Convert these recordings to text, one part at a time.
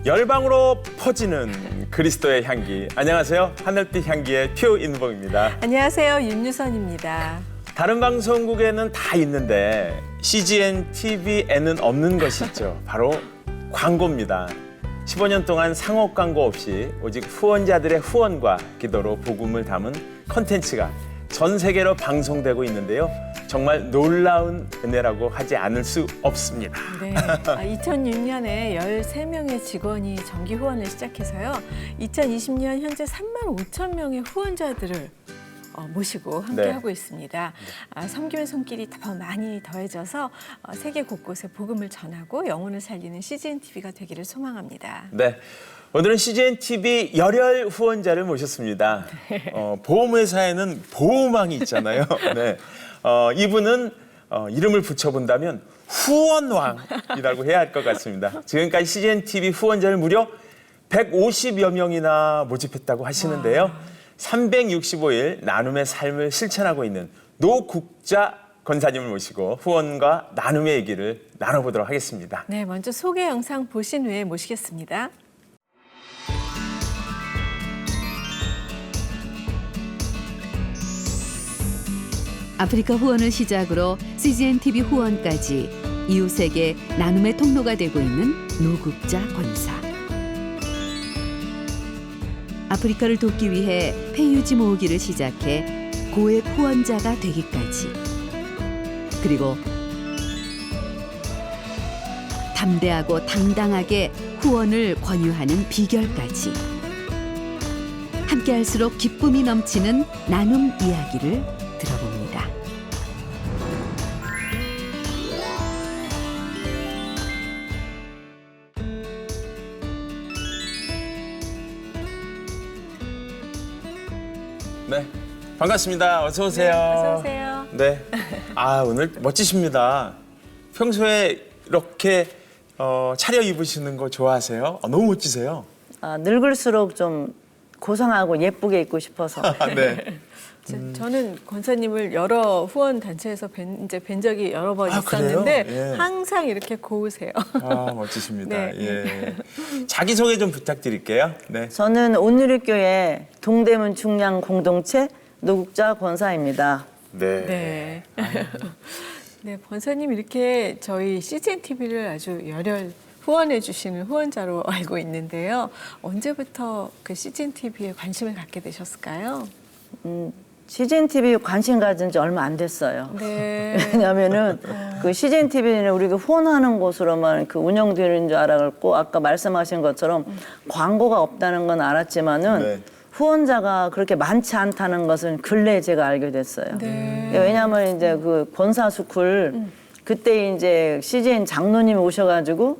열방으로 퍼지는 그리스도의 향기. 안녕하세요. 하늘빛 향기의 표인봉입니다. 안녕하세요. 윤유선입니다. 다른 방송국에는 다 있는데 CGN TV에는 없는 것이 있죠. 바로 광고입니다. 15년 동안 상업 광고 없이 오직 후원자들의 후원과 기도로 복음을 담은 컨텐츠가 전 세계로 방송되고 있는데요. 정말 놀라운 은혜라고 하지 않을 수 없습니다. 네, 2006년에 13명의 직원이 정기 후원을 시작해서요. 2020년 현재 3만 5천 명의 후원자들을 모시고 함께하고 있습니다. 섬김의 손길이 더 많이 더해져서 세계 곳곳에 복음을 전하고 영혼을 살리는 CGN TV가 되기를 소망합니다. 네, 오늘은 CGN TV 열혈 후원자를 모셨습니다. 보험회사에는 보호망이 있잖아요. 네, 이분은 이름을 붙여본다면 후원왕이라고 해야 할 것 같습니다. 지금까지 CGN TV 후원자를 무려 150여 명이나 모집했다고 하시는데요. 365일 나눔의 삶을 실천하고 있는 노국자 권사님을 모시고 후원과 나눔의 얘기를 나눠보도록 하겠습니다. 네, 먼저 소개 영상 보신 후에 모시겠습니다. 아프리카 후원을 시작으로 CGN TV 후원까지 이웃에게 나눔의 통로가 되고 있는 노국자 권사. 아프리카를 돕기 위해 폐유지 모으기를 시작해 고액 후원자가 되기까지, 그리고 담대하고 당당하게 후원을 권유하는 비결까지, 함께할수록 기쁨이 넘치는 나눔 이야기를 들어봅니다. 네, 반갑습니다. 어서 오세요. 네, 어서 오세요. 네, 오늘 멋지십니다. 평소에 이렇게 차려 입으시는 거 좋아하세요? 너무 멋지세요. 늙을수록 좀 고상하고 예쁘게 입고 싶어서. 네. 저는 권사님을 여러 후원 단체에서 뵌 적이 여러 번 있었는데 그래요? 예. 항상 이렇게 고우세요. 멋지십니다. 네. 예. 자기소개 좀 부탁드릴게요. 네. 저는 온누리교회 동대문 중량 공동체 노국자 권사입니다. 네. 네. 네, 권사님 이렇게 저희 CGN TV를 아주 열혈 후원해 주시는 후원자로 알고 있는데요. 언제부터 그 CGN TV에 관심을 갖게 되셨을까요? CGN TV 관심 가진 지 얼마 안 됐어요. 네. 왜냐하면은 그 CGN TV는 우리가 후원하는 곳으로만 그 운영되는 줄 알았고, 아까 말씀하신 것처럼 광고가 없다는 건 알았지만은 네. 후원자가 그렇게 많지 않다는 것은 근래에 제가 알게 됐어요. 네. 왜냐하면 이제 그 권사수쿨 그때 이제 CGN 장로님이 오셔가지고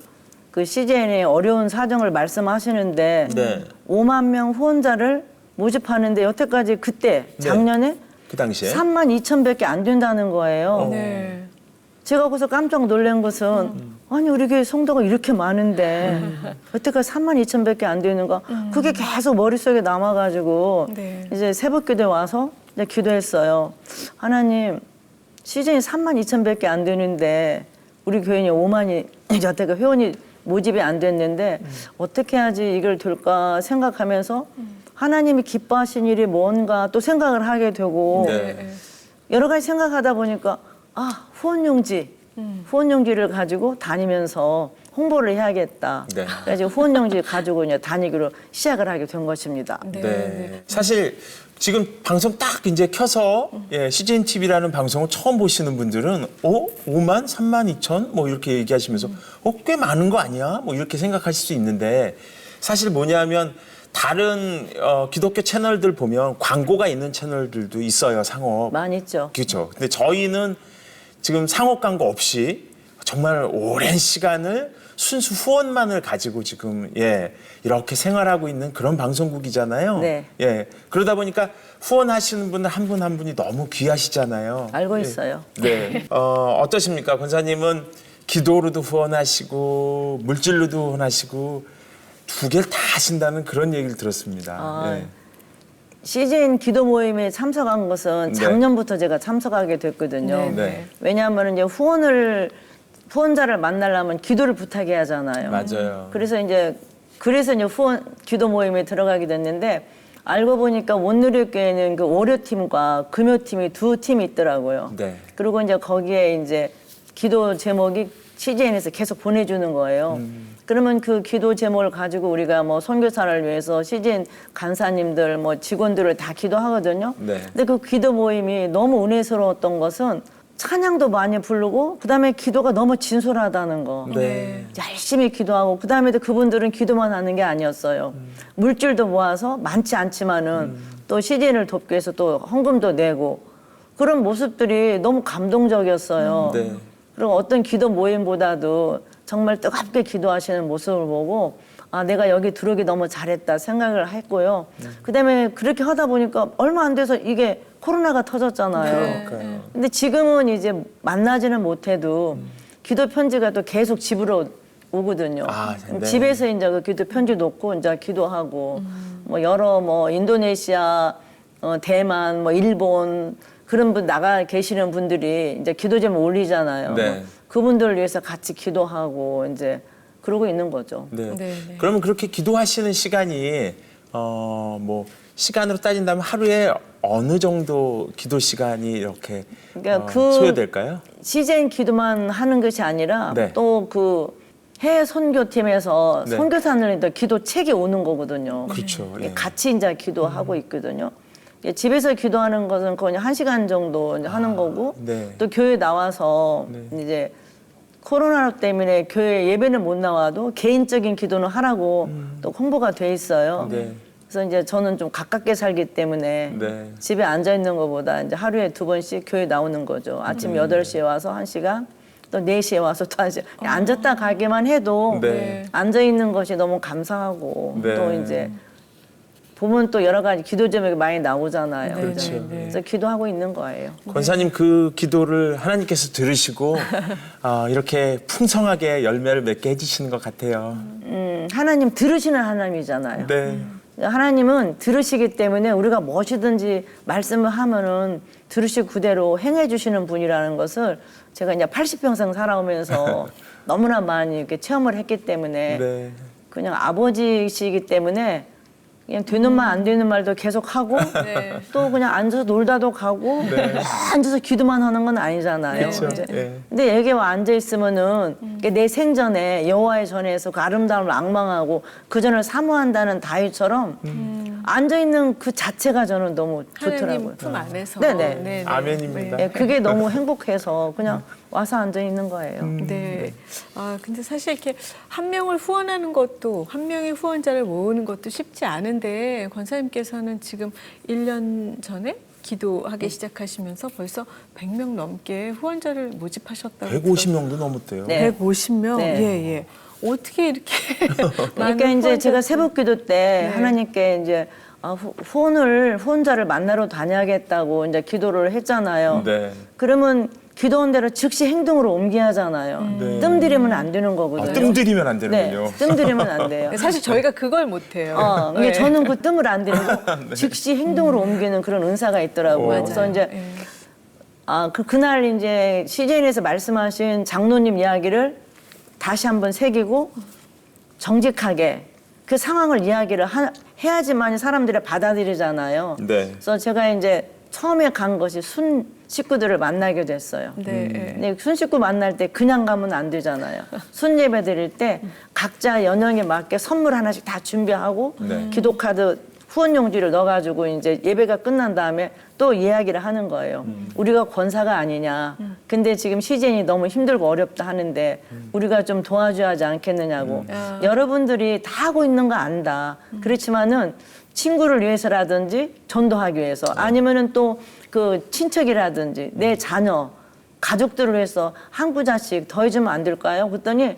그 CGN의 어려운 사정을 말씀하시는데 네. 5만 명 후원자를 모집하는데 여태까지 그때 작년에 그 당시에 3만 2천밖에 안 된다는 거예요. 네. 제가 거기서 깜짝 놀란 것은 아니 우리 교회 성도가 이렇게 많은데 여태까지 3만 2천밖에 안 되는가? 그게 계속 머릿속에 남아가지고 네. 이제 새벽기도에 와서 이제 기도했어요. 하나님, 시즌이 3만 2천밖에 안 되는데 우리 교인이 5만이 여태까지 회원이 모집이 안 됐는데 어떻게 해야지 이걸 될까 생각하면서 하나님이 기뻐하신 일이 뭔가 또 생각을 하게 되고 네. 여러 가지 생각하다 보니까 후원용지를 가지고 다니면서 홍보를 해야겠다. 네. 그래서 후원용지 가지고 이제 다니기로 시작을 하게 된 것입니다. 네. 사실 지금 방송 딱 이제 켜서 CGN TV라는 방송을 처음 보시는 분들은 5만, 3만 2천 뭐 이렇게 얘기하시면서 꽤 많은 거 아니야? 뭐 이렇게 생각하실 수 있는데 사실 뭐냐면 다른 기독교 채널들 보면 광고가 있는 채널들도 있어요. 상업. 많이 있죠. 그렇죠. 근데 저희는 지금 상업 광고 없이 정말 오랜 시간을 순수 후원만을 가지고 지금 이렇게 생활하고 있는 그런 방송국이잖아요. 네. 그러다 보니까 후원하시는 분들 한 분 한 분이 너무 귀하시잖아요. 알고 있어요. 네. 어떠십니까? 권사님은 기도로도 후원하시고 물질로도 후원하시고 두 개를 다 하신다는 그런 얘기를 들었습니다. CGN 기도 모임에 참석한 것은 작년부터 제가 참석하게 됐거든요. 네. 왜냐하면 이제 후원자를 만나려면 기도를 부탁해야 하잖아요. 맞아요. 그래서 이제 그래서 이제 후원 기도 모임에 들어가게 됐는데 알고 보니까 원누리교회는 그 월요팀과 금요팀이 두 팀이 있더라고요. 네. 그리고 이제 거기에 이제 기도 제목이 CGN에서 계속 보내주는 거예요. 그러면 그 기도 제목을 가지고 우리가 뭐 선교사를 위해서 CGN 간사님들 뭐 직원들을 다 기도하거든요. 네. 근데 그 기도 모임이 너무 은혜스러웠던 것은 찬양도 많이 부르고 그다음에 기도가 너무 진솔하다는 거. 네. 열심히 기도하고 그다음에도 그분들은 기도만 하는 게 아니었어요. 물질도 모아서 많지 않지만은 또 CGN을 돕기 위해서 또 헌금도 내고 그런 모습들이 너무 감동적이었어요. 네. 그리고 어떤 기도 모임보다도 정말 뜨겁게 기도하시는 모습을 보고 아 내가 여기 들어오기 너무 잘했다 생각을 했고요. 그다음에 그렇게 하다 보니까 얼마 안 돼서 이게 코로나가 터졌잖아요. 그러니까요. 근데 지금은 이제 만나지는 못해도 기도 편지가 또 계속 집으로 오거든요. 아, 네. 집에서 이제 그 기도 편지 놓고 이제 기도하고 뭐 여러 뭐 인도네시아, 대만, 뭐 일본 그런 분 나가 계시는 분들이 이제 기도 제목 올리잖아요. 네. 그분들을 위해서 같이 기도하고 이제 그러고 있는 거죠. 네. 네, 네. 그러면 그렇게 기도하시는 시간이 뭐 시간으로 따진다면 하루에 어느 정도 기도 시간이 이렇게 그러니까 소요될까요? CGN 기도만 하는 것이 아니라 네. 또 그 해외 선교팀에서 네. 선교사들한테 기도 책이 오는 거거든요. 그렇죠. 예. 같이 이제 기도하고 있거든요. 집에서 기도하는 것은 거의 1시간 정도 이제 하는 거고 네. 또 교회 나와서 네. 이제 코로나 때문에 교회 예배는 못 나와도 개인적인 기도는 하라고 또 홍보가 돼 있어요. 네. 그래서 이제 저는 좀 가깝게 살기 때문에 네. 집에 앉아 있는 것보다 이제 하루에 2번씩 교회 나오는 거죠. 아침 8시에 와서 1시간, 또 4시에 와서 또 1시간. 그냥 앉았다 가기만 해도 네. 앉아 있는 것이 너무 감사하고 네. 또 이제 보면 또 여러 가지 기도 제목이 많이 나오잖아요. 네, 그렇죠. 네, 네. 그래서 기도하고 있는 거예요. 권사님 그 기도를 하나님께서 들으시고 이렇게 풍성하게 열매를 맺게 해주시는 것 같아요. 하나님 들으시는 하나님이잖아요. 네. 하나님은 들으시기 때문에 우리가 무엇이든지 말씀을 하면은 들으시고 그대로 행해 주시는 분이라는 것을 제가 이제 80평생 살아오면서 너무나 많이 이렇게 체험을 했기 때문에 네. 그냥 아버지시기 때문에 그냥 되는 말 안 되는 말도 계속 하고 네. 또 그냥 앉아서 놀다도 가고 앉아서 기도만 하는 건 아니잖아요. 그렇죠. 이제. 예. 근데 여기 와 앉아 있으면은 내 생전에 여호와의 전에서 그 아름다움을 악망하고 그 전을 사모한다는 다윗처럼 앉아 있는 그 자체가 저는 너무 좋더라고요. 하나님 품 안에서. 네네. 네, 네. 아멘입니다. 예, 그게 너무 행복해서 그냥 와서 앉아 있는 거예요. 네. 아, 근데 사실 이렇게 한 명을 후원하는 것도, 한 명의 후원자를 모으는 것도 쉽지 않은데, 권사님께서는 지금 1년 전에 기도하기 시작하시면서 벌써 100명 넘게 후원자를 모집하셨다고. 150명도 넘었대요. 네. 150명? 네. 예, 예. 어떻게 이렇게. 그러니까 많은 이제 제가 후원자들이- 새벽기도 때 네. 하나님께 이제 후원자를 만나러 다녀야겠다고 이제 기도를 했잖아요. 네. 그러면 기도한 대로 즉시 행동으로 옮겨야 하잖아요. 네. 뜸 들이면 안 되는 거거든요. 뜸 들이면 안 네, 되는군요. 뜸 들이면 안 돼요. 사실 저희가 그걸 못해요. 근데 네. 저는 그 뜸을 안 들이고 즉시 행동으로 옮기는 그런 은사가 있더라고요. 맞아요. 그래서 이제 예. 그날 이제 CGN에서 말씀하신 장로님 이야기를 다시 한번 새기고 정직하게 그 상황을 이야기를 해야지만 사람들이 받아들이잖아요. 네. 그래서 제가 이제 처음에 간 것이 순 식구들을 만나게 됐어요. 네. 예. 근데 순 식구 만날 때 그냥 가면 안 되잖아요. 순 예배 드릴 때 각자 연령에 맞게 선물 하나씩 다 준비하고 네. 기도카드 후원 용지를 넣어가지고 이제 예배가 끝난 다음에 또 이야기를 하는 거예요. 우리가 권사가 아니냐. 근데 지금 시즌이 너무 힘들고 어렵다 하는데 우리가 좀 도와줘야 하지 않겠느냐고. 여러분들이 다 하고 있는 거 안다. 그렇지만은 친구를 위해서라든지 전도하기 위해서 아니면은 또 그 친척이라든지 내 자녀, 가족들을 위해서 한 구자씩 더해주면 안 될까요? 그랬더니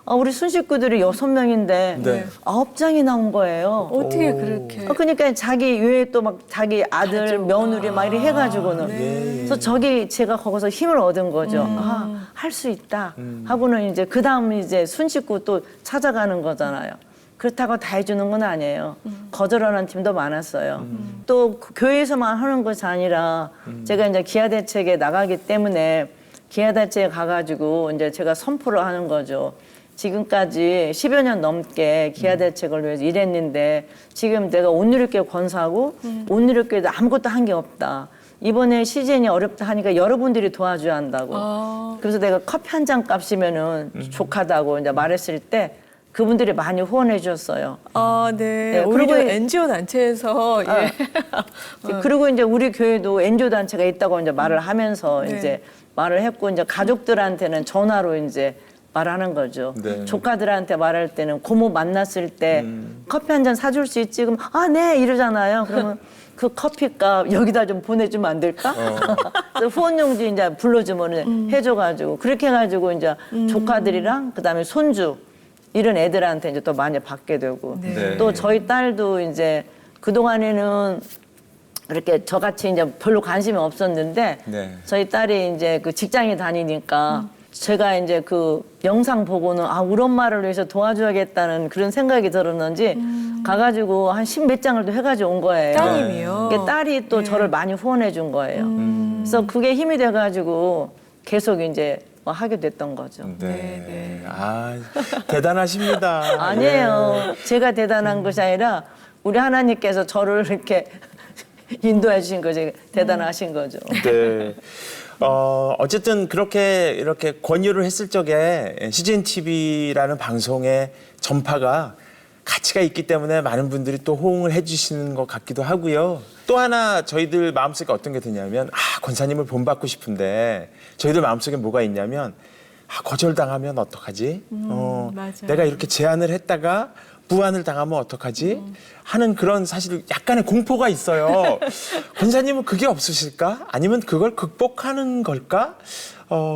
우리 순식구들이 6명인데 네. 9장이 나온 거예요. 어떻게 그렇게. 그러니까 자기 외에 또 막 자기 아들, 가족. 며느리 막 이렇게 해가지고는. 네. 그래서 제가 거기서 힘을 얻은 거죠. 할 수 있다 하고는 이제 그 다음 이제 순식구 또 찾아가는 거잖아요. 그렇다고 다 해주는 건 아니에요. 거절하는 팀도 많았어요. 또 교회에서만 하는 것이 아니라 제가 이제 기아대책에 나가기 때문에 기아대책에 가가지고 이제 제가 선포를 하는 거죠. 지금까지 10여 년 넘게 기아 대책을 위해서 일했는데 지금 내가 온누리교회 권사하고 온누리교회도 아무것도 한 게 없다. 이번에 CGN이 어렵다 하니까 여러분들이 도와줘야 한다고. 그래서 내가 커피 한 잔 값이면은 족하다고 이제 말했을 때 그분들이 많이 후원해 주셨어요. 아, 네. 네, 오히려 그리고 NGO 단체에서 예. 그리고 이제 우리 교회도 NGO 단체가 있다고 이제 말을 하면서 네. 이제 말을 했고 이제 가족들한테는 전화로 이제 말하는 거죠. 네. 조카들한테 말할 때는 고모 만났을 때 커피 한 잔 사줄 수 있지? 그럼 아, 네 이러잖아요. 그러면 그 커피값 여기다 좀 보내주면 안 될까? 그래서 후원용지 이제 불러주면 해줘가지고 그렇게 해가지고 이제 조카들이랑 그다음에 손주 이런 애들한테 이제 또 많이 받게 되고 네. 또 저희 딸도 이제 그 동안에는 그렇게 저같이 이제 별로 관심이 없었는데 네. 저희 딸이 이제 그 직장에 다니니까 제가 이제 그 영상 보고는 아 우리 엄마를 위해서 도와줘야겠다는 그런 생각이 들었는지 가가지고 한 10몇 장을 또 해가지고 온 거예요. 따님이요. 이게 딸이 또 저를 많이 후원해 준 거예요. 그래서 그게 힘이 돼가지고 계속 이제 뭐 하게 됐던 거죠. 네. 아, 대단하십니다. 아니에요. 제가 대단한 것이 아니라 우리 하나님께서 저를 이렇게 인도해 주신 거지 대단하신 거죠. 네. 어쨌든 그렇게 이렇게 권유를 했을 적에 CGN TV라는 방송의 전파가 가치가 있기 때문에 많은 분들이 또 호응을 해주시는 것 같기도 하고요. 또 하나 저희들 마음속에 어떤 게 드냐면 권사님을 본받고 싶은데 저희들 마음속에 뭐가 있냐면 거절당하면 어떡하지? 맞아요. 내가 이렇게 제안을 했다가 무안을 당하면 어떡하지? 하는 그런 사실 약간의 공포가 있어요. 권사님은 그게 없으실까? 아니면 그걸 극복하는 걸까?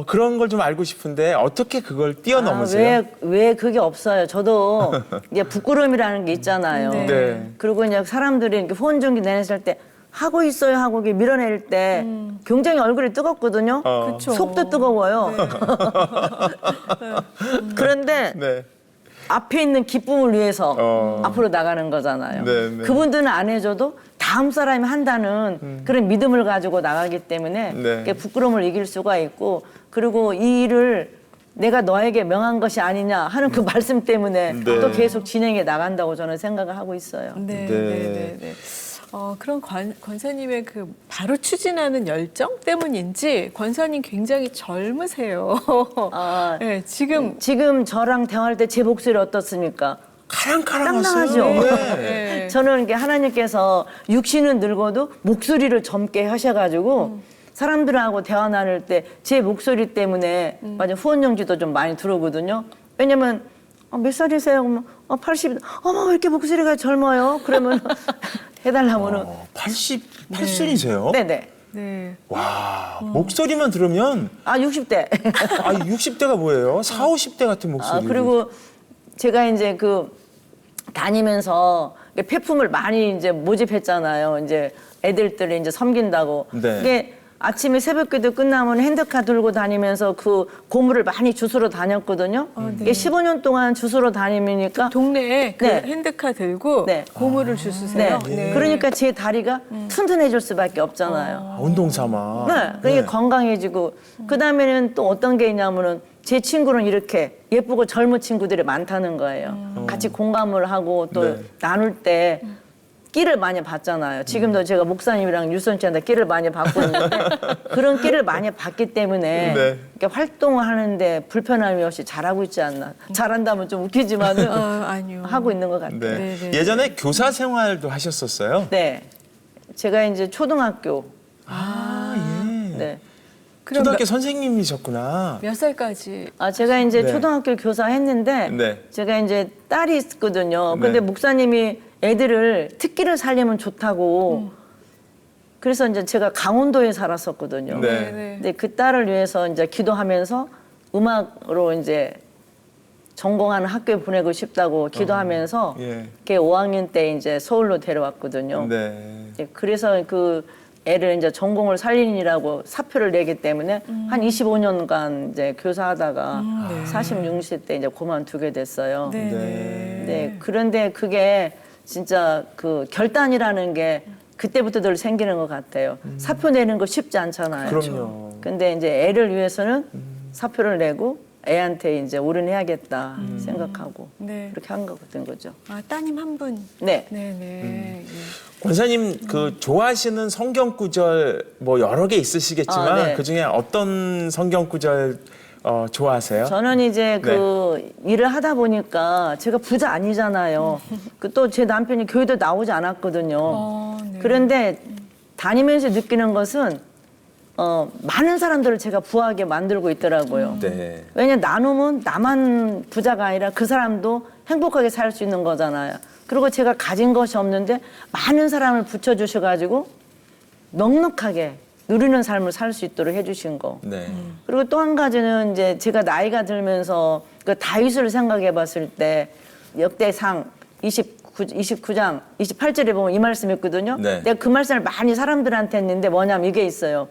그런 걸 좀 알고 싶은데 어떻게 그걸 뛰어넘으세요? 왜 그게 없어요? 저도 이제 부끄러움이라는 게 있잖아요. 네. 네. 그리고 이제 사람들이 이렇게 후원종기 내냈을 때 하고 있어요 하고 이렇게 밀어낼 때 굉장히 얼굴이 뜨겁거든요. 그쵸. 속도 뜨거워요. 그런데 네. 앞에 있는 기쁨을 위해서 앞으로 나가는 거잖아요. 네, 네. 그분들은 안 해줘도 다음 사람이 한다는 그런 믿음을 가지고 나가기 때문에 네. 그게 부끄러움을 이길 수가 있고 그리고 이 일을 내가 너에게 명한 것이 아니냐 하는 그 말씀 때문에 네. 또 계속 진행해 나간다고 저는 생각을 하고 있어요. 네, 네. 네, 네. 그런 권사님의 그 바로 추진하는 열정 때문인지 권사님 굉장히 젊으세요. 아, 네, 지금 지금 저랑 대화할 때 제 목소리 어떻습니까? 카랑카랑하세요. 땅땅하죠. 네. 네. 저는 이게 하나님께서 육신은 늙어도 목소리를 젊게 하셔가지고 사람들하고 대화 나눌 때 제 목소리 때문에 맞아 후원용지도 좀 많이 들어오거든요. 왜냐면 몇 살이세요? 그러면 80. 어머 왜 이렇게 목소리가 젊어요? 그러면 해달라면은 88순이세요? 네네. 네. 와, 목소리만 들으면 60대. 60대가 뭐예요? 40, 50대 같은 목소리. 그리고 제가 이제 그 다니면서 폐품을 많이 이제 모집했잖아요. 이제 애들들을 이제 섬긴다고. 네. 이게 아침에 새벽기도 끝나면 핸드카 들고 다니면서 그 고물을 많이 주스러 다녔거든요. 네. 이게 15년 동안 주스러 다니니까 동네에 그 네. 핸드카 들고 네. 고무를 주스세요. 네. 그러니까 제 다리가 튼튼해질 수밖에 없잖아요. 운동 삼아. 네. 그게 건강해지고 그다음에는 또 어떤 게 있냐면은 제 친구는 이렇게 예쁘고 젊은 친구들이 많다는 거예요. 같이 공감을 하고 또 네. 나눌 때 끼를 많이 받잖아요. 지금도 제가 목사님이랑 유선 씨한테 끼를 많이 받고 있는데 그런 끼를 많이 받기 때문에 네. 이렇게 활동을 하는데 불편함이 없이 잘하고 있지 않나. 잘한다면 좀 웃기지만은 아니요. 하고 있는 것 같아요. 네. 네, 네. 예전에 교사 생활도 하셨었어요? 네. 제가 이제 초등학교. 예. 네. 그럼 초등학교 선생님이셨구나. 몇 살까지? 제가 이제 네. 초등학교 교사 했는데 네. 제가 이제 딸이 있거든요. 네. 근데 목사님이 애들을 특기를 살리면 좋다고. 그래서 이제 제가 강원도에 살았었거든요. 네. 근데 그 딸을 위해서 이제 기도하면서 음악으로 이제 전공하는 학교에 보내고 싶다고 기도하면서 예. 걔 5학년 때 이제 서울로 데려왔거든요. 네. 이제 그래서 그 애를 이제 전공을 살리느라고 사표를 내기 때문에 한 25년간 이제 교사하다가 46세 때 이제 그만두게 됐어요. 네. 네. 그런데 그게 진짜 그 결단이라는 게 그때부터 늘 생기는 것 같아요. 사표 내는 거 쉽지 않잖아요. 그럼요. 근데 이제 애를 위해서는 사표를 내고 애한테 이제 올인해야겠다 생각하고 네. 그렇게 한 거된 거죠. 아, 따님 한 분. 네. 네네. 예. 권사님 그 좋아하시는 성경 구절 뭐 여러 개 있으시겠지만 아, 네. 그 중에 어떤 성경 구절 좋아하세요? 저는 이제 그 일을 하다 보니까 제가 부자 아니잖아요. 그 또 제 남편이 교회도 나오지 않았거든요. 네. 그런데 다니면서 느끼는 것은 많은 사람들을 제가 부하게 만들고 있더라고요. 네. 왜냐 나눔은 나만 부자가 아니라 그 사람도 행복하게 살 수 있는 거잖아요. 그리고 제가 가진 것이 없는데 많은 사람을 붙여주셔가지고 넉넉하게 누리는 삶을 살 수 있도록 해주신 거. 네. 그리고 또 한 가지는 이제 제가 나이가 들면서 그 다윗을 생각해 봤을 때 역대상 29장 28절에 보면 이 말씀이 있거든요. 네. 내가 그 말씀을 많이 사람들한테 했는데 뭐냐면 이게 있어요.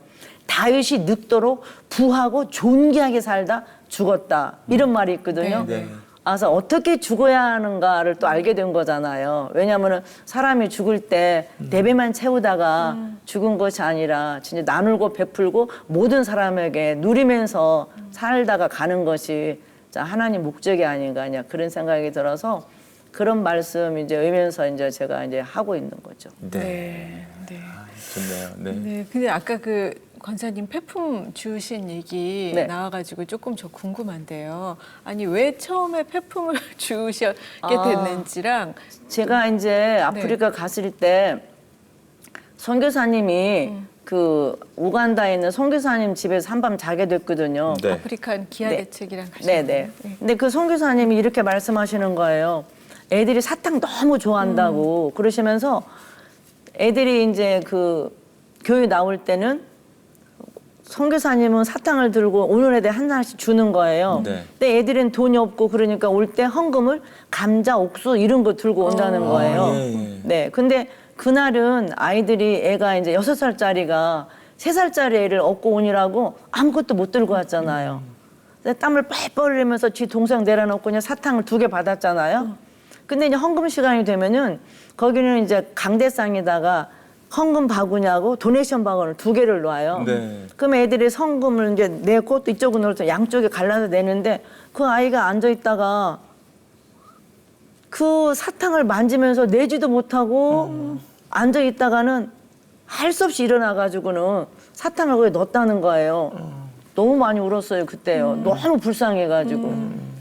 다윗이 늙도록 부하고 존귀하게 살다 죽었다. 이런 말이 있거든요. 네. 그래서 어떻게 죽어야 하는가를 또 알게 된 거잖아요. 왜냐하면 사람이 죽을 때 내 배만 채우다가 죽은 것이 아니라 진짜 나누고 베풀고 모든 사람에게 누리면서 살다가 가는 것이 하나님 목적이 아닌가 그런 생각이 들어서 그런 말씀 이제 의면서 이제 제가 이제 하고 있는 거죠. 네. 네. 네. 좋네요. 네. 네. 근데 아까 그 권사님 폐품 주우신 얘기 네. 나와가지고 조금 저 궁금한데요. 아니 왜 처음에 폐품을 주우시게 아. 됐는지랑 제가 이제 아프리카 갔을 때 선교사님이 그 우간다에 있는 선교사님 집에서 한밤 자게 됐거든요. 네. 아프리칸 기아 네. 대책이랑 가셨나요? 네네. 근데 그 선교사님이 이렇게 말씀하시는 거예요. 애들이 사탕 너무 좋아한다고 그러시면서 애들이 이제 그 교회 나올 때는 선교사님은 사탕을 들고 오는 애들 하나씩 주는 거예요. 네. 근데 애들은 돈이 없고 그러니까 올 때 헌금을 감자, 옥수 이런 거 들고 온다는 거예요. 예. 네. 근데 그날은 아이들이 애가 이제 6살짜리가 3살짜리 애를 업고 오니라고 아무것도 못 들고 왔잖아요. 근데 땀을 뻘뻘 흘리면서 지 동생 내려놓고 그냥 사탕을 2개 받았잖아요. 근데 이제 헌금 시간이 되면은 거기는 이제 강대상에다가 헌금 바구니하고 도네이션 바구니를 2개를 놔요. 네. 그럼 애들이 헌금을 이제 내고 또 이쪽은 넣어서 양쪽에 갈라서 내는데 그 아이가 앉아 있다가 그 사탕을 만지면서 내지도 못하고 앉아 있다가는 할 수 없이 일어나가지고는 사탕을 거기에 넣었다는 거예요. 너무 많이 울었어요 그때요. 너무 불쌍해가지고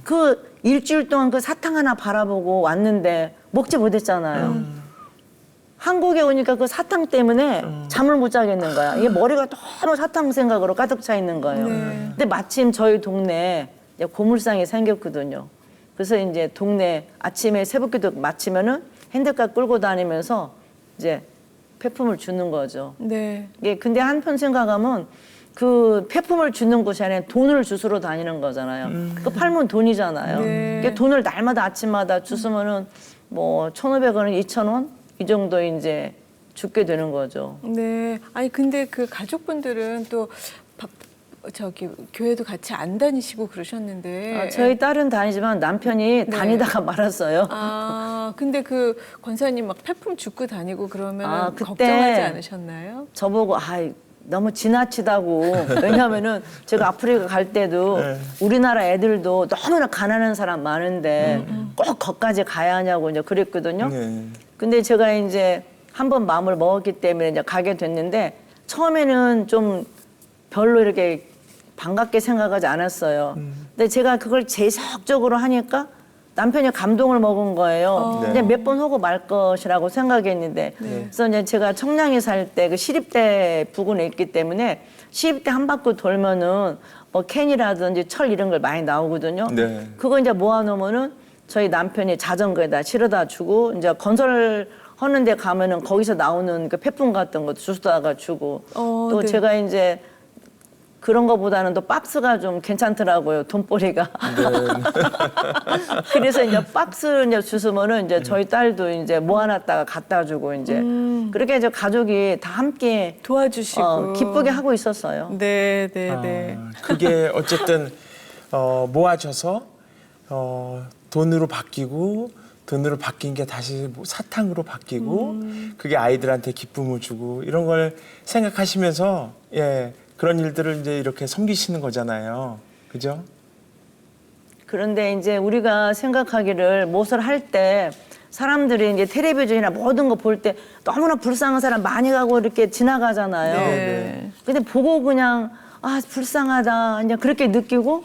그 일주일 동안 그 사탕 하나 바라보고 왔는데 먹지 못했잖아요. 한국에 오니까 그 사탕 때문에 잠을 못 자겠는 거야. 이게 머리가 너무 사탕 생각으로 가득 차 있는 거예요. 근데 마침 저희 동네에 이제 고물상이 생겼거든요. 그래서 이제 동네 아침에 새벽기도 마치면은 핸드카 끌고 다니면서 이제 폐품을 주는 거죠. 네. 이게 근데 한편 생각하면 그 폐품을 주는 곳이 아니라 돈을 주스러 다니는 거잖아요. 그 팔면 돈이잖아요. 네. 이게 돈을 날마다 아침마다 주스면은 뭐 1,500원, 2,000원 이 정도 이제 죽게 되는 거죠. 네. 아니 근데 그 가족분들은 또 저기 교회도 같이 안 다니시고 그러셨는데. 저희 딸은 다니지만 남편이 네. 다니다가 말았어요. 아, 근데 그 권사님 막 폐품 줍고 다니고 그러면 그때 걱정하지 않으셨나요? 저보고 너무 지나치다고. 왜냐하면은 제가 아프리카 갈 때도 우리나라 애들도 너무나 가난한 사람 많은데 꼭 거기까지 가야 하냐고 이제 그랬거든요. 네. 근데 제가 이제 한번 마음을 먹었기 때문에 이제 가게 됐는데 처음에는 좀 별로 이렇게 반갑게 생각하지 않았어요. 근데 제가 그걸 재석적으로 하니까 남편이 감동을 먹은 거예요. 네. 그냥 몇 번 하고 말 것이라고 생각했는데 그래서 이제 제가 청량리 살 때 그 시립대 부근에 있기 때문에 시립대 한 바퀴 돌면은 뭐 캔이라든지 철 이런 걸 많이 나오거든요. 네. 그거 이제 모아놓으면은 저희 남편이 자전거에다 실어다 주고 이제 건설 하는 데 가면은 거기서 나오는 그 폐품 같은 것도 주스다가 주고 또 네. 제가 이제 그런 거보다는 또 박스가 좀 괜찮더라고요. 돈벌이가. 그래서 이제 박스 이제 주스면은 이제 저희 딸도 이제 모아놨다가 갖다 주고 이제 그렇게 이제 가족이 다 함께 도와주시고 기쁘게 하고 있었어요. 네, 네, 네. 그게 어쨌든 모아져서 돈으로 바뀌고 돈으로 바뀐 게 다시 뭐 사탕으로 바뀌고 그게 아이들한테 기쁨을 주고 이런 걸 생각하시면서 그런 일들을 이제 이렇게 섬기시는 거잖아요. 그죠? 그런데 이제 우리가 생각하기를 무엇을 할 때 사람들이 이제 텔레비전이나 모든 거 볼 때 너무나 불쌍한 사람 많이 가고 이렇게 지나가잖아요. 네. 근데 보고 그냥 아 불쌍하다 그냥 그렇게 느끼고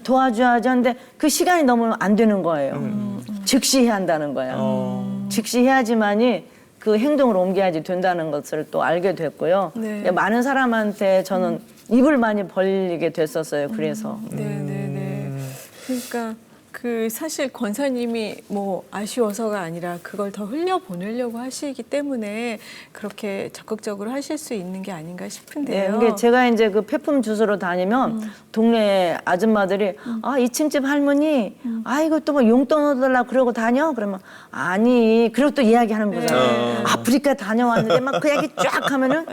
도와줘야지 하는데 그 시간이 넘으면 안 되는 거예요. 즉시 해야 한다는 거예요. 즉시 해야지만이 그 행동으로 옮겨야지 된다는 것을 또 알게 됐고요. 네. 많은 사람한테 저는 입을 많이 벌리게 됐었어요. 그래서. 네네네. 그러니까 그 사실 권사님이 뭐 아쉬워서가 아니라 그걸 더 흘려보내려고 하시기 때문에 그렇게 적극적으로 하실 수 있는 게 아닌가 네, 싶은데요. 이게 제가 이제 그 폐품 주소로 다니면 동네 아줌마들이 아, 2층집 할머니, 아, 이거 또 뭐 용돈 얻으려고 그러고 다녀? 그러면 아니, 그리고 또 이야기하는 거잖아요. 아프리카 다녀왔는데 막 그 이야기 쫙 하면은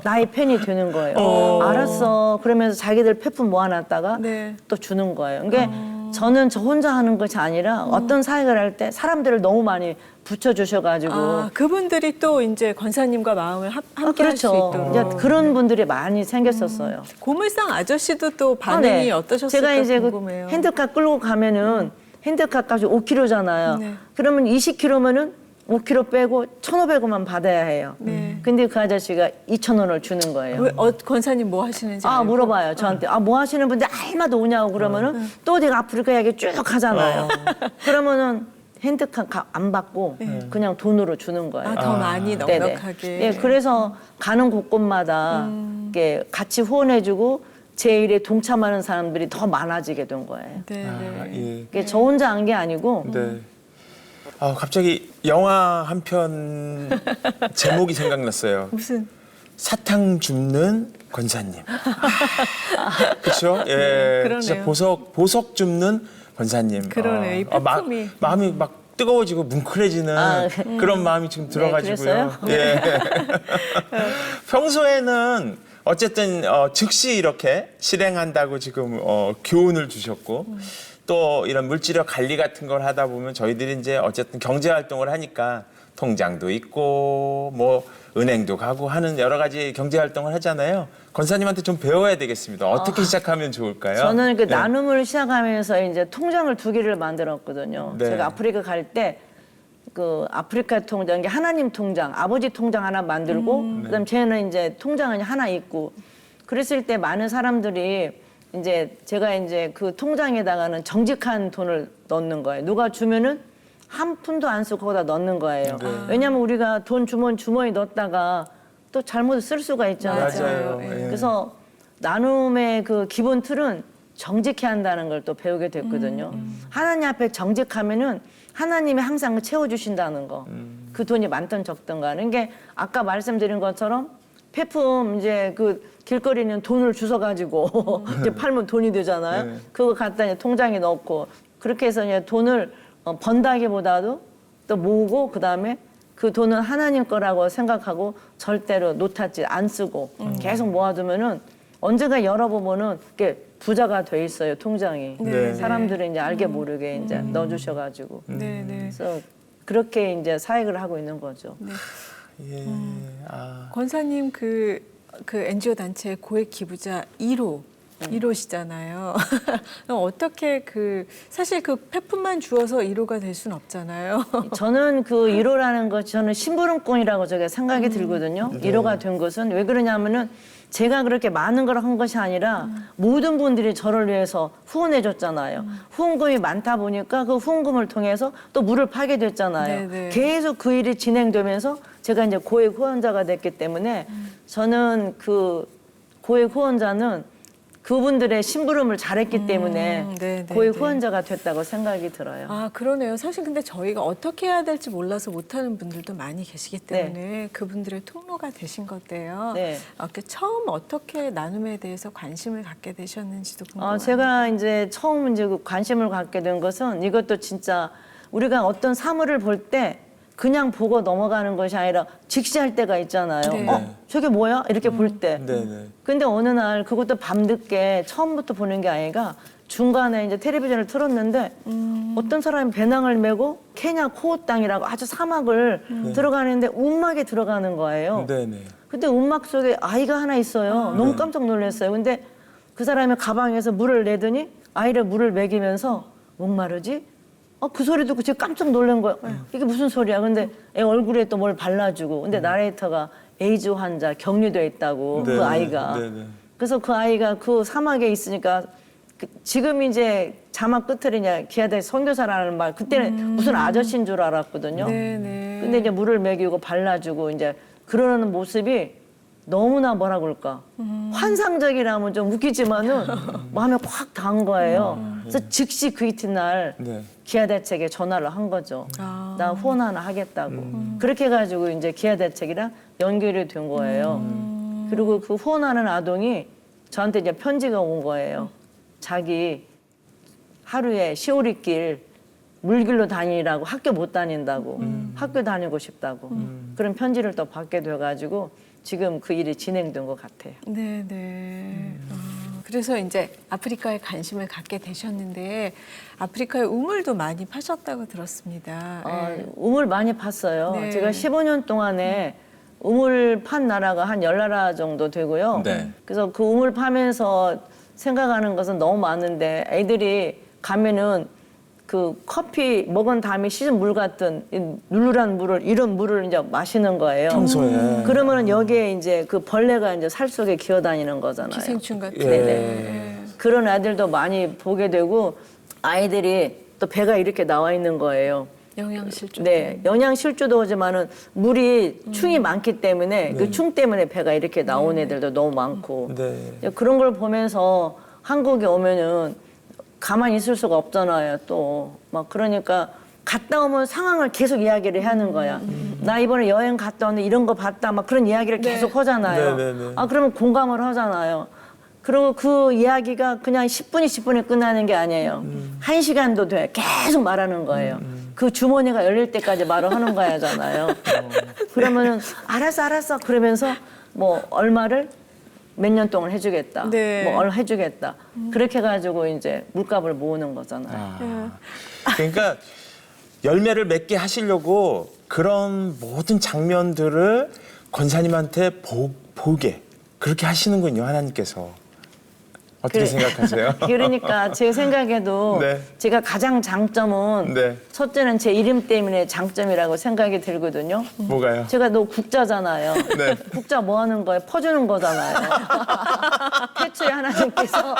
나의 팬이 되는 거예요. 알았어. 그러면서 자기들 폐품 모아놨다가 네. 또 주는 거예요. 이게 저는 저 혼자 하는 것이 아니라 어떤 사역을 할 때 사람들을 너무 많이 붙여주셔가지고 아, 그분들이 또 이제 권사님과 마음을 함께 할 그렇죠. 수 있도록. 이제 그런 분들이 많이 생겼었어요. 고물상 아저씨도 또 반응이 네. 어떠셨을까 제가 이제 궁금해요. 그 핸드카 끌고 가면은 핸드카 값이 5kg잖아요. 네. 그러면 20kg면은 5kg 빼고 1,500원만 받아야 해요. 네. 근데 그 아저씨가 2,000원을 주는 거예요. 왜, 권사님 뭐 하시는지 아, 알고? 물어봐요. 저한테. 아, 뭐 하시는 분들 알마다 오냐고 그러면은 또 내가 아프리카 이야기 쭉 하잖아요. 그러면은 핸드카 안 받고 그냥 돈으로 주는 거예요. 아, 더 많이 네네. 넉넉하게. 예, 그래서 가는 곳곳마다 이렇게 같이 후원해주고 제 일에 동참하는 사람들이 더 많아지게 된 거예요. 네, 아, 네. 예. 이게 저 혼자 한 게 아니고 네. 아, 갑자기 영화 한 편 제목이 생각났어요. 무슨 사탕 줍는 권사님. 그렇죠? 예, 그러네요. 진짜 보석 줍는 권사님. 그러네요. 이 폐품이. 마음이 막 뜨거워지고 뭉클해지는 그런 마음이 지금 들어가지고요. 그랬어요? 예. 평소에는 어쨌든 즉시 이렇게 실행한다고 지금 교훈을 주셨고 또 이런 물질력 관리 같은 걸 하다 보면 저희들이 이제 어쨌든 경제 활동을 하니까 통장도 있고 뭐 은행도 가고 하는 여러 가지 경제 활동을 하잖아요. 권사님한테 좀 배워야 되겠습니다. 어떻게 시작하면 좋을까요? 저는 그 네. 나눔을 시작하면서 이제 통장을 2개를 만들었거든요. 네. 제가 아프리카 갈 때 그 아프리카 통장, 이게 하나님 통장, 아버지 통장 하나 만들고 그다음 쟤는 이제 통장은 하나 있고 그랬을 때 많은 사람들이 이제 제가 이제 그 통장에다가는 정직한 돈을 넣는 거예요. 누가 주면은 한 푼도 안 쓰고 거기다 넣는 거예요. 왜냐하면 우리가 돈 주머니 넣었다가 또 잘못 쓸 수가 있잖아요. 맞아요. 예. 예. 그래서 나눔의 그 기본 틀은 정직해야 한다는 걸 또 배우게 됐거든요. 하나님 앞에 정직하면은 하나님이 항상 채워주신다는 거. 그 돈이 많든 적든 가는 게 아까 말씀드린 것처럼 폐품 이제 그 길거리에 있는 돈을 주워가지고 이제 팔면 돈이 되잖아요. 네. 그거 갖다 이제 통장에 넣고 그렇게 해서 이제 돈을 번다기보다도 또 모으고 그다음에 그 돈은 하나님 거라고 생각하고 절대로 놓았지 안 쓰고 계속 모아두면은 언젠가 열어보면은 이렇게 부자가 돼 있어요 통장이. 네. 사람들은 이제 알게 모르게 이제 넣어주셔가지고 네, 네. 그래서 그렇게 이제 사역을 하고 있는 거죠. 예. 아. 권사님 그 NGO 단체 고액 기부자 1호시잖아요. 어떻게 사실 그 폐품만 주어서 1호가 될 수는 없잖아요. 저는 그 1호라는 것 저는 심부름꾼이라고 제가 생각이 들거든요. 1호가 된 것은 왜 그러냐면은 제가 그렇게 많은 걸 한 것이 아니라 모든 분들이 저를 위해서 후원해 줬잖아요. 후원금이 많다 보니까 그 후원금을 통해서 또 물을 파게 됐잖아요. 네네. 계속 그 일이 진행되면서 제가 이제 고액 후원자가 됐기 때문에 저는 그 고액 후원자는 그분들의 심부름을 잘했기 때문에 네네, 고액 네. 후원자가 됐다고 생각이 들어요. 아, 그러네요. 사실 근데 저희가 어떻게 해야 될지 몰라서 못하는 분들도 많이 계시기 때문에 그분들의 통로가 되신 것대요. 네. 처음 어떻게 나눔에 대해서 관심을 갖게 되셨는지도 궁금해요. 제가 이제 처음 이제 그 관심을 갖게 된 것은 이것도 진짜 우리가 어떤 사물을 볼 때 그냥 보고 넘어가는 것이 아니라 직시할 때가 있잖아요. 네. 저게 뭐야? 이렇게 볼 때. 네네. 근데 어느 날 그것도 밤늦게 처음부터 보는 게 아니라 중간에 이제 텔레비전을 틀었는데 어떤 사람이 배낭을 메고 케냐 코오 땅이라고 아주 사막을 들어가는데 움막에 들어가는 거예요. 네네. 근데 움막 속에 아이가 하나 있어요. 너무 깜짝 놀랐어요. 근데 그 사람이 가방에서 물을 내더니 아이를 물을 먹이면서 목마르지? 그 소리 듣고 제가 깜짝 놀란 거야. 이게 무슨 소리야? 근데 애 얼굴에 또 뭘 발라주고. 근데 나레이터가 에이즈 환자 격리돼 있다고 네, 그 아이가. 네, 네. 그래서 그 아이가 그 사막에 있으니까 지금 이제 자막 끝에 이제 기아대 선교사라는 말 그때는 무슨 아저씨인 줄 알았거든요. 네네. 근데 이제 물을 먹이고 발라주고 이제 그러는 모습이 너무나 뭐라 그럴까 환상적이라면 좀 웃기지만은 마음에 확 닿은 거예요. 그래서 즉시 그 이튿날 네. 기아대책에 전화를 한 거죠. 아. 나 후원 하나 하겠다고. 그렇게 해가지고 이제 기아대책이랑 연결이 된 거예요. 그리고 그 후원하는 아동이 저한테 이제 편지가 온 거예요. 자기 하루에 시오리길 물길로 다니라고 학교 못 다닌다고 학교 다니고 싶다고 그런 편지를 또 받게 돼가지고 지금 그 일이 진행된 것 같아요. 네네. 그래서 이제 아프리카에 관심을 갖게 되셨는데 아프리카에 우물도 많이 파셨다고 들었습니다. 네. 우물 많이 팠어요. 네. 제가 15년 동안에 우물 판 나라가 한 10나라 정도 되고요. 네. 그래서 그 우물 파면서 생각하는 것은 너무 많은데 애들이 가면은 그 커피 먹은 다음에 씻은 물 같은 이 누르란 물을 이런 물을 이제 마시는 거예요. 평소에. 그러면은 여기에 이제 그 벌레가 이제 살 속에 기어다니는 거잖아요. 기생충 같은. 예. 네. 그런 아이들도 많이 보게 되고 아이들이 또 배가 이렇게 나와 있는 거예요. 영양실조. 네, 영양실조도 오지만은 물이 충이 많기 때문에 그 충 때문에 배가 이렇게 나온 애들도 너무 많고 네. 그런 걸 보면서 한국에 오면은 가만히 있을 수가 없잖아요. 또 막 그러니까 갔다 오면 상황을 계속 이야기를 하는 거야. 나 이번에 여행 갔다 왔는데 이런 거 봤다. 막 그런 이야기를 네. 계속 하잖아요. 네, 네, 네. 그러면 공감을 하잖아요. 그리고 그 이야기가 그냥 10분에 끝나는 게 아니에요. 1시간도 돼. 계속 말하는 거예요. 그 주머니가 열릴 때까지 말을 하는 거야잖아요. 그러면은 알았어 그러면서 뭐 얼마를 몇 년 동안 해주겠다. 네. 뭐 얼마 해주겠다. 그렇게 해가지고 이제 물값을 모으는 거잖아요. 그러니까 열매를 맺게 하시려고 그런 모든 장면들을 권사님한테 보게 그렇게 하시는군요, 하나님께서. 어떻게 생각하세요? 그러니까 제 생각에도 네. 제가 가장 장점은 네. 첫째는 제 이름 때문에 장점이라고 생각이 들거든요. 뭐가요? 제가 너 국자잖아요. 네. 국자 뭐 하는 거예요? 퍼주는 거잖아요. 태초에 하나님께서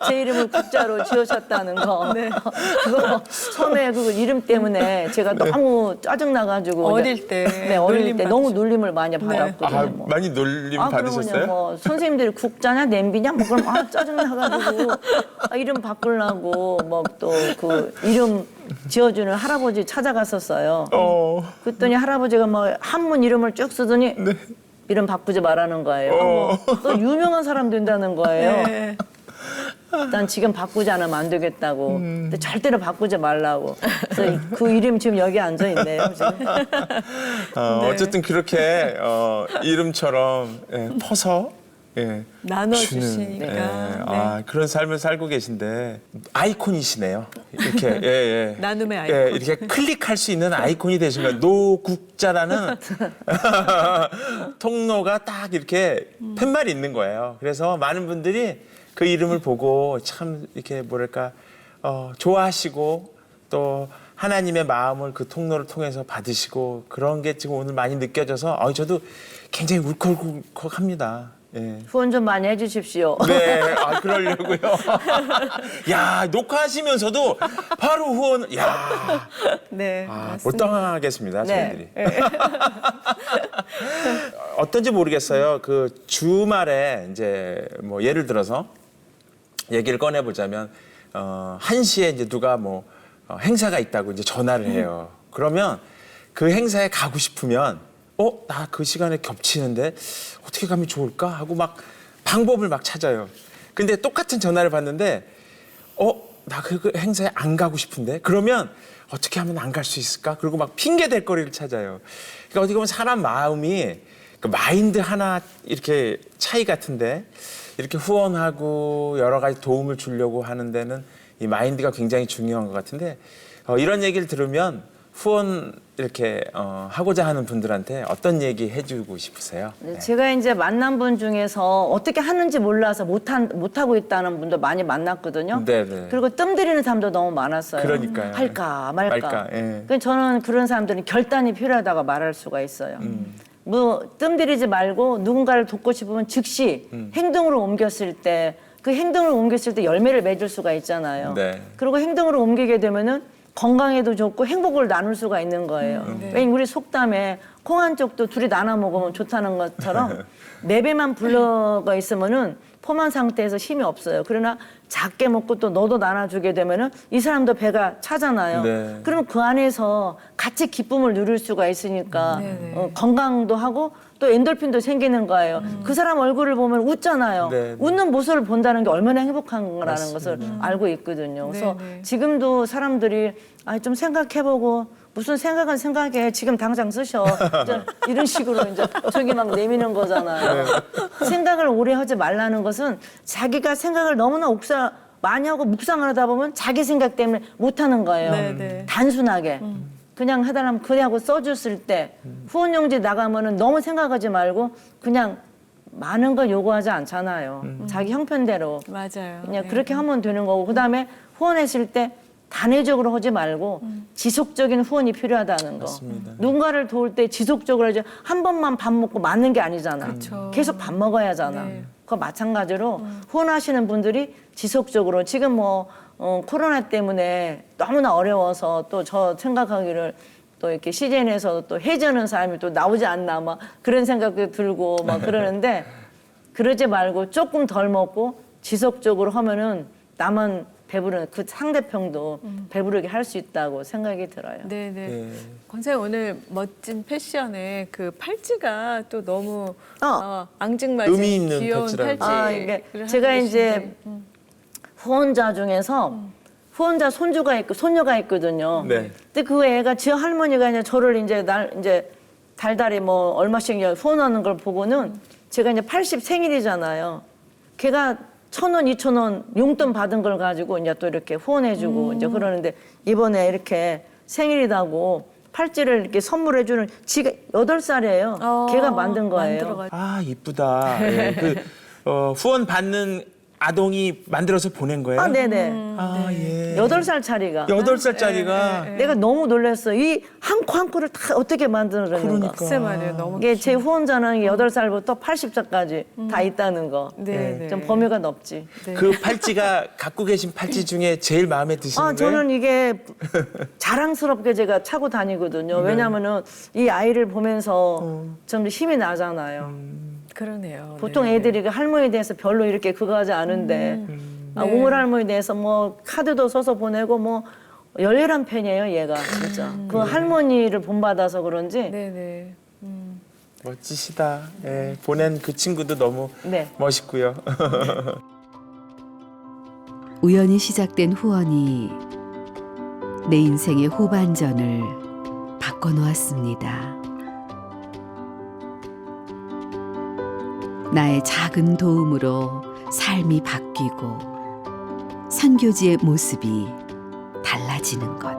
제 이름을 국자로 지으셨다는 거. 그거 처음에 그 이름 때문에 제가 너무 짜증나가지고. 어릴 때. 네, 어릴 놀림 때 너무 받으셨- 놀림을 많이 받았거든요. 뭐. 많이 놀림 받으셨어요? 그러면요, 뭐 선생님들이 국자냐 냄비냐 뭐 그럼 짜증나가지고 이름 바꾸려고 뭐 또 그 이름 지어주는 할아버지 찾아갔었어요. 그랬더니 할아버지가 뭐 한문 이름을 쭉 쓰더니 이름 바꾸지 말라는 거예요. 또 유명한 사람 된다는 거예요. 네. 난 지금 바꾸지 않으면 안 되겠다고. 근데 절대로 바꾸지 말라고. 그래서 그 이름 지금 여기 앉아 있네요. 지금. 어쨌든 그렇게 이름처럼 퍼서 나눠주시니까. 주는, 그런 삶을 살고 계신데 아이콘이시네요. 이렇게 나눔의 아이콘. 이렇게 클릭할 수 있는 아이콘이 되신 거예요. 노국자라는 통로가 딱 이렇게 팻말이 있는 거예요. 그래서 많은 분들이 그 이름을 보고 참 이렇게 뭐랄까 좋아하시고 또 하나님의 마음을 그 통로를 통해서 받으시고 그런 게 지금 오늘 많이 느껴져서 저도 굉장히 울컥울컥합니다. 예. 후원 좀 많이 해주십시오. 네, 그러려고요. 야, 녹화하시면서도 바로 후원, 야, 네. 못 맞습니다. 당하겠습니다, 저희들이. 네. 어떤지 모르겠어요. 그 주말에 이제 뭐 예를 들어서 얘기를 꺼내보자면 1시에 이제 누가 뭐 행사가 있다고 이제 전화를 해요. 그러면 그 행사에 가고 싶으면 나 그 시간에 겹치는데 어떻게 가면 좋을까 하고 막 방법을 막 찾아요. 근데 똑같은 전화를 받는데 나 그 행사에 안 가고 싶은데 그러면 어떻게 하면 안 갈 수 있을까? 그리고 막 핑계 댈 거리를 찾아요. 그러니까 어떻게 보면 사람 마음이 그 마인드 하나 이렇게 차이 같은데 이렇게 후원하고 여러 가지 도움을 주려고 하는 데는 이 마인드가 굉장히 중요한 것 같은데 이런 얘기를 들으면 후원 이렇게 하고자 하는 분들한테 어떤 얘기 해주고 싶으세요? 네, 제가 이제 만난 분 중에서 어떻게 하는지 몰라서 못하고 있다는 분도 많이 만났거든요. 네네. 그리고 뜸 들이는 사람도 너무 많았어요. 그러니까요. 할까 말까. 예. 그래서 저는 그런 사람들은 결단이 필요하다고 말할 수가 있어요. 뭐 뜸 들이지 말고 누군가를 돕고 싶으면 즉시 행동으로 옮겼을 때 그 행동을 옮겼을 때 열매를 맺을 수가 있잖아요. 네. 그리고 행동으로 옮기게 되면은 건강에도 좋고 행복을 나눌 수가 있는 거예요. 왜냐면 우리 속담에 콩 한 쪽도 둘이 나눠 먹으면 좋다는 것처럼 네 배만 불러가 있으면은 포만 상태에서 힘이 없어요. 그러나 작게 먹고 또 너도 나눠주게 되면은 이 사람도 배가 차잖아요. 네. 그러면 그 안에서 같이 기쁨을 누릴 수가 있으니까 건강도 하고 또 엔돌핀도 생기는 거예요. 그 사람 얼굴을 보면 웃잖아요. 네. 웃는 모습을 본다는 게 얼마나 행복한 거라는 것을 알고 있거든요. 그래서 네. 지금도 사람들이 좀 생각해보고 무슨 생각은 생각해 지금 당장 쓰셔 이제 이런 식으로 이제 저기 막 내미는 거잖아요. 생각을 오래 하지 말라는 것은 자기가 생각을 너무나 많이 하고 묵상을 하다 보면 자기 생각 때문에 못하는 거예요. 네. 단순하게. 그냥 해달라면 그래 하고 써줬을 때 후원용지 나가면은 너무 생각하지 말고 그냥 많은 걸 요구하지 않잖아요. 자기 형편대로. 맞아요. 그냥 네. 그렇게 하면 되는 거고 그다음에 후원했을 때 단회적으로 하지 말고 지속적인 후원이 필요하다는 거. 맞습니다. 누군가를 도울 때 지속적으로 하지 한 번만 밥 먹고 맞는 게 아니잖아. 그렇죠. 계속 밥 먹어야 하잖아. 네. 그거 마찬가지로 후원하시는 분들이 지속적으로 지금 뭐 코로나 때문에 너무나 어려워서 또 저 생각하기를 또 이렇게 CGN에서 또 해주는 사람이 또 나오지 않나 막 그런 생각도 들고 막 그러는데 그러지 말고 조금 덜 먹고 지속적으로 하면은 나만 배부르는 그 상대편도 배부르게 할 수 있다고 생각이 들어요. 네네. 네. 권사님 오늘 멋진 패션에 그 팔찌가 또 너무 어. 앙증맞은 의미 있는 귀여운 팔찌라고. 팔찌. 이게 제가 이제 후원자 중에서 후원자 손주가 있고 손녀가 있거든요. 네. 근데 그 애가 지 할머니가 이제 저를 이제 달달이 뭐 얼마씩 후원하는 걸 보고는 제가 이제 80 생일이잖아요. 걔가 1,000원, 2,000원 용돈 받은 걸 가지고 이제 또 이렇게 후원해주고 이제 그러는데 이번에 이렇게 생일이라고 팔찌를 이렇게 선물해주는 지가 8살이에요. 걔가 만든 거예요. 만들어가지고. 아 이쁘다. 예, 후원 받는 아동이 만들어서 보낸 거예요? 네네. 아 예. 8살짜리가. 8살짜리가 내가 너무 놀랐어. 이 한 코 한 코를 다 어떻게 만드는가. 그러니까. 글쎄 말이에요. 너무 이게 제 후원자는 8살부터 80살까지 다 있다는 거. 네. 좀 범위가 넓지. 그 팔찌가 갖고 계신 팔찌 중에 제일 마음에 드시는 거예요? 저는 이게 자랑스럽게 제가 차고 다니거든요. 왜냐면은 이 아이를 보면서 좀 힘이 나잖아요. 그러네요. 보통 네. 애들이 그 할머니에 대해서 별로 이렇게 그거 하지 않은데 우물 할머니에 대해서 뭐 카드도 써서 보내고 뭐 열렬한 팬이에요 얘가 진짜. 그 할머니를 본받아서 그런지 네네. 멋지시다. 예, 보낸 그 친구도 너무 네. 멋있고요. 우연히 시작된 후원이 내 인생의 후반전을 바꿔놓았습니다. 나의 작은 도움으로 삶이 바뀌고 선교지의 모습이 달라지는 것.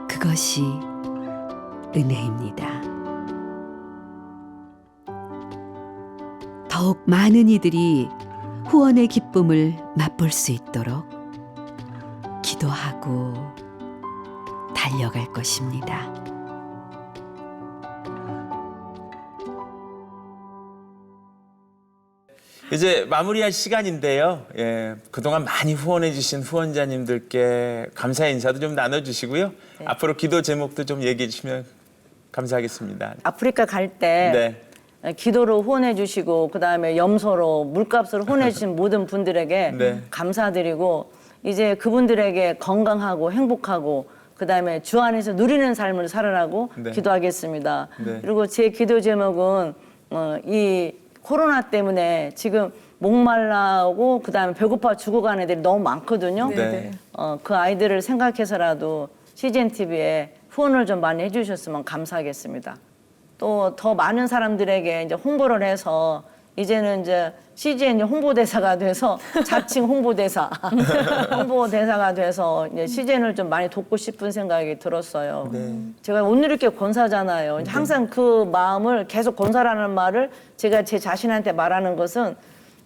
그것이 은혜입니다. 더욱 많은 이들이 후원의 기쁨을 맛볼 수 있도록 기도하고 달려갈 것입니다. 이제 마무리할 시간인데요. 예, 그동안 많이 후원해주신 후원자님들께 감사의 인사도 좀 나눠주시고요. 앞으로 기도 제목도 좀 얘기해 주시면 감사하겠습니다. 아프리카 갈 때 기도로 후원해 주시고 그다음에 염소로 물값으로 후원해 주신 모든 분들에게 네. 감사드리고 이제 그분들에게 건강하고 행복하고 그다음에 주 안에서 누리는 삶을 살아라고 네. 기도하겠습니다. 네. 그리고 제 기도 제목은 이 코로나 때문에 지금 목말라고 그다음에 배고파 죽어가는 애들이 너무 많거든요. 네. 그 아이들을 생각해서라도 CGN TV에 후원을 좀 많이 해주셨으면 감사하겠습니다. 또 더 많은 사람들에게 이제 홍보를 해서 이제는 이제 CGN 홍보대사가 돼서 자칭 홍보대사가 돼서 이제 CGN을 좀 많이 돕고 싶은 생각이 들었어요. 제가 오늘 이렇게 권사잖아요. 항상 그 마음을 계속 권사라는 말을 제가 제 자신한테 말하는 것은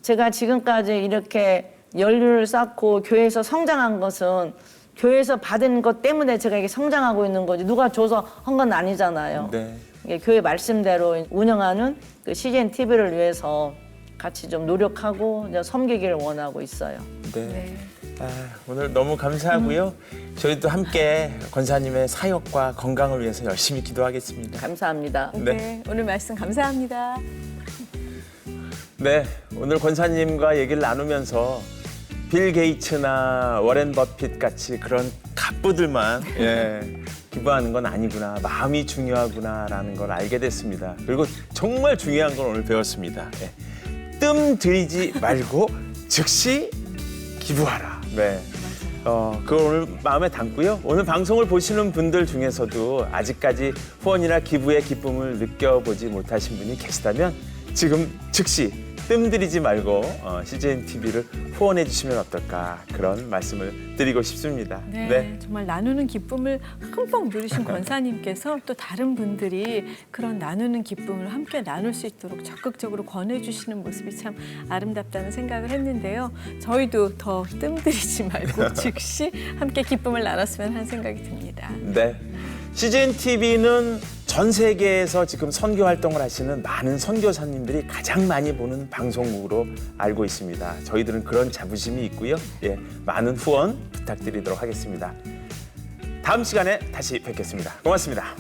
제가 지금까지 이렇게 연륜을 쌓고 교회에서 성장한 것은 교회에서 받은 것 때문에 제가 이게 성장하고 있는 거지 누가 줘서 한 건 아니잖아요. 네. 이게 교회 말씀대로 운영하는 그 CGN TV를 위해서 같이 좀 노력하고 이제 섬기기를 원하고 있어요. 네. 아, 오늘 너무 감사하고요. 저희도 함께 권사님의 사역과 건강을 위해서 열심히 기도하겠습니다. 감사합니다. 네, 오늘 말씀 감사합니다. 네, 오늘 권사님과 얘기를 나누면서 빌 게이츠나 워렌 버핏 같이 그런 갑부들만 기부하는 건 아니구나, 마음이 중요하구나라는 걸 알게 됐습니다. 그리고 정말 중요한 걸 오늘 배웠습니다. 뜸 들이지 말고 즉시 기부하라. 네. 그걸 오늘 마음에 담고요. 오늘 방송을 보시는 분들 중에서도 아직까지 후원이나 기부의 기쁨을 느껴보지 못하신 분이 계시다면 지금 즉시 뜸 들이지 말고 CGN TV를 후원해 주시면 어떨까, 그런 말씀을 드리고 싶습니다. 네, 정말 나누는 기쁨을 흠뻑 누리신 권사님께서 또 다른 분들이 그런 나누는 기쁨을 함께 나눌 수 있도록 적극적으로 권해주시는 모습이 참 아름답다는 생각을 했는데요. 저희도 더 뜸들이지 말고 즉시 함께 기쁨을 나눴으면 하는 생각이 듭니다. 네. CGN TV는 전 세계에서 지금 선교 활동을 하시는 많은 선교사님들이 가장 많이 보는 방송국으로 알고 있습니다. 저희들은 그런 자부심이 있고요. 많은 후원 부탁드리도록 하겠습니다. 다음 시간에 다시 뵙겠습니다. 고맙습니다.